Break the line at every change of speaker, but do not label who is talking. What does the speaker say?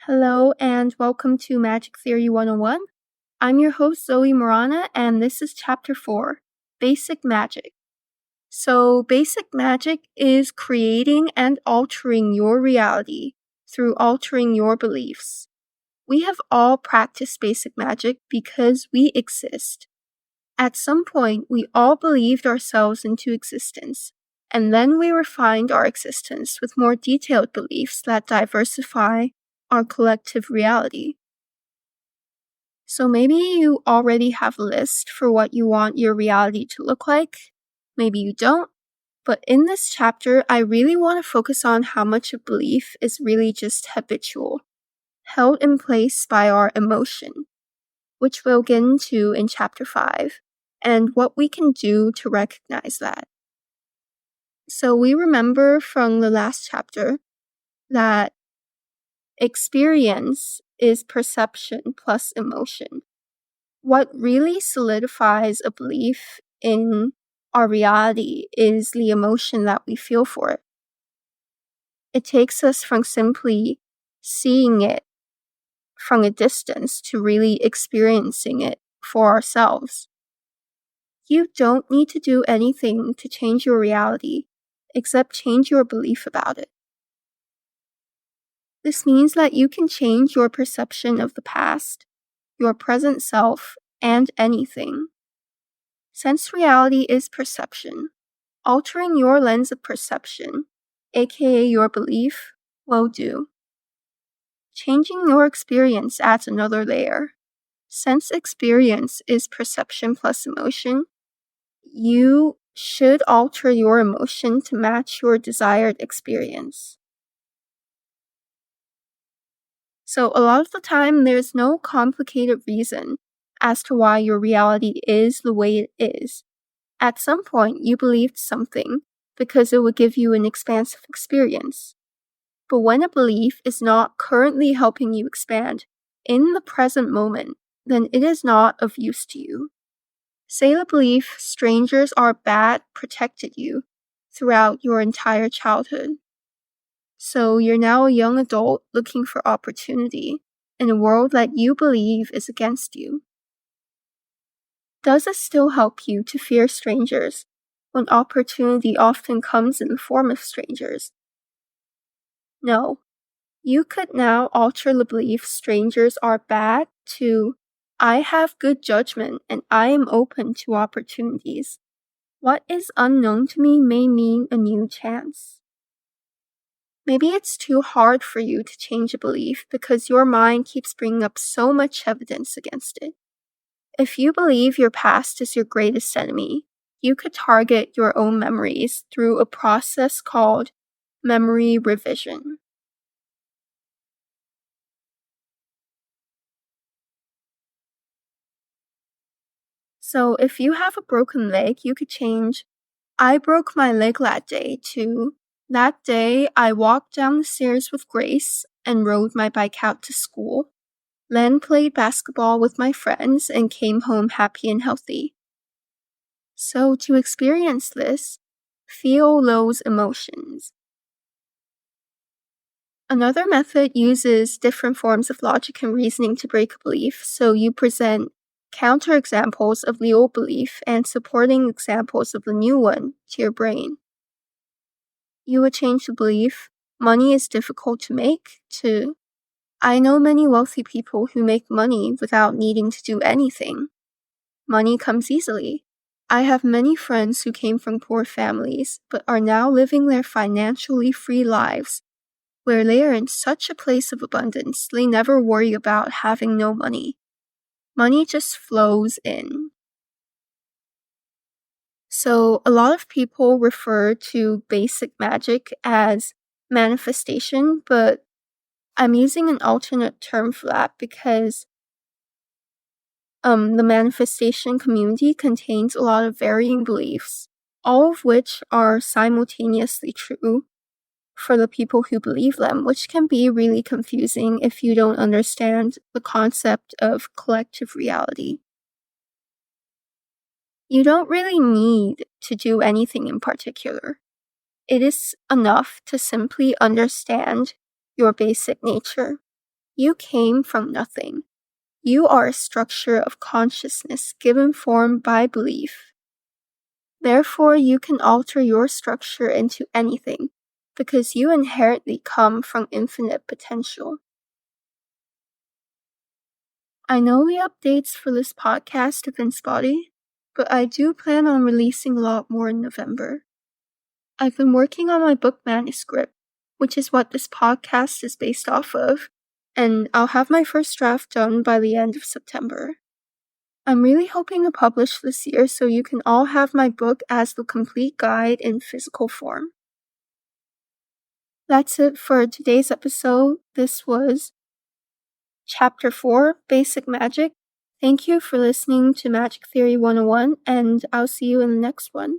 Hello and welcome to Magic Theory 101. I'm your host Zoe Morana and this is Chapter 4, Basic Magic. So basic magic is creating and altering your reality through altering your beliefs. We have all practiced basic magic because we exist. At some point, we all believed ourselves into existence, and then we refined our existence with more detailed beliefs that diversify our collective reality. So maybe you already have a list for what you want your reality to look like. Maybe you don't. But in this chapter, I really want to focus on how much a belief is really just habitual, held in place by our emotion, which we'll get into in Chapter 5, and what we can do to recognize that. So we remember from the last chapter that experience is perception plus emotion. What really solidifies a belief in our reality is the emotion that we feel for it. It takes us from simply seeing it from a distance to really experiencing it for ourselves. You don't need to do anything to change your reality except change your belief about it. This means that you can change your perception of the past, your present self, and anything. Since reality is perception, altering your lens of perception, aka your belief, will do. Changing your experience adds another layer. Since experience is perception plus emotion, you should alter your emotion to match your desired experience. So a lot of the time, there's no complicated reason as to why your reality is the way it is. At some point, you believed something because it would give you an expansive experience. But when a belief is not currently helping you expand in the present moment, then it is not of use to you. Say the belief strangers are bad protected you throughout your entire childhood. So you're now a young adult looking for opportunity in a world that you believe is against you. Does it still help you to fear strangers when opportunity often comes in the form of strangers? No. You could now alter the belief strangers are bad to I have good judgment and I am open to opportunities. What is unknown to me may mean a new chance. Maybe it's too hard for you to change a belief because your mind keeps bringing up so much evidence against it. If you believe your past is your greatest enemy, you could target your own memories through a process called memory revision. So if you have a broken leg, you could change I broke my leg that day to that day I walked down the stairs with Grace and rode my bike out to school, then played basketball with my friends and came home happy and healthy. So to experience this, feel those emotions. Another method uses different forms of logic and reasoning to break a belief, so you present counterexamples of the old belief and supporting examples of the new one to your brain. You would change the belief, money is difficult to make, to I know many wealthy people who make money without needing to do anything. Money comes easily. I have many friends who came from poor families, but are now living their financially free lives, where they are in such a place of abundance they never worry about having no money. Money just flows in. So a lot of people refer to basic magic as manifestation, but I'm using an alternate term for that because the manifestation community contains a lot of varying beliefs, all of which are simultaneously true for the people who believe them, which can be really confusing if you don't understand the concept of collective reality. You don't really need to do anything in particular. It is enough to simply understand your basic nature. You came from nothing. You are a structure of consciousness given form by belief. Therefore, you can alter your structure into anything, because you inherently come from infinite potential. I know the updates for this podcast have been spotty, but I do plan on releasing a lot more in November. I've been working on my book manuscript, which is what this podcast is based off of, and I'll have my first draft done by the end of September. I'm really hoping to publish this year so you can all have my book as the complete guide in physical form. That's it for today's episode. This was Chapter 4, Basic Magic. Thank you for listening to Magic Theory 101, and I'll see you in the next one.